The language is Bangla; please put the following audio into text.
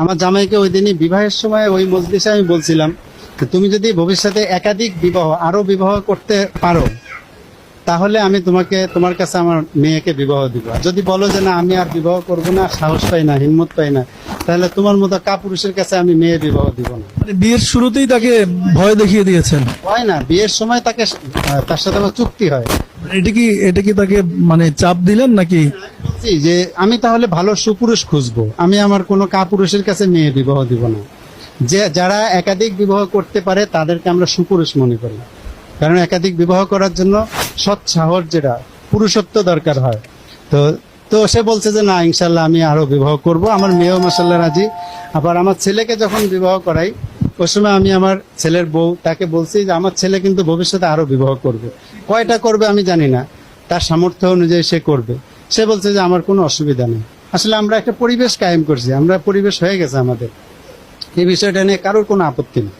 আমার জামাইকে ওই দিনই বিবাহের সময় ওই মজলিসে আমি বলছিলাম, তুমি যদি ভবিষ্যতে একাধিক বিবাহ আরো বিবাহ করতে পারো, তাহলে আমি তোমার কাছে আমার মেয়েকে বিবাহ দিব। আর যদি বলো যে না আমি আর বিবাহ করব না, সাহস পাই না, হিম্মত পাই না, তাহলে তোমার মতো কাপুরুষের কাছে আমি মেয়ে বিবাহ দিব না। মানে বিয়ের শুরুতেই তাকে ভয় দেখিয়ে দিয়েছেন? হয় না, বিয়ের সময় তার সাথে আমার চুক্তি হয়। এটা কি তাকে মানে চাপ দিলেন নাকি? বলছি যে আমি তাহলে ভালো সুপুরুষ খুঁজবো, আমি আমার কোনো কাপুরুষের কাছে মেয়ে বিবাহ দিব না। যারা একাধিক বিবাহ করতে পারে তাদেরকে আমরা সুপুরুষ মনে করি, কারণ একাধিক বিবাহ করার জন্য সৎ সাহস, যেটা পুরুষত্ব দরকার হয়। তো তো সে বলছে যে না ইনশাল্লাহ আমি আরো বিবাহ করব, আমার মেয়েও মাসাল্লাহ রাজি। আবার আমার ছেলেকে যখন বিবাহ করাই, ওই সময় আমি আমার ছেলের বউ তাকে বলছি যে আমার ছেলে কিন্তু ভবিষ্যতে আরো বিবাহ করবে, কয়টা করবে আমি জানি না, তার সামর্থ্য অনুযায়ী সে করবে। সে বলছে যে আমার কোনো অসুবিধা নেই। আসলে আমরা একটা পরিবেশ কায়েম করছি, আমরা পরিবেশ হয়ে গেছে আমাদের, এই বিষয়টা নিয়ে কারোর কোনো আপত্তি নেই।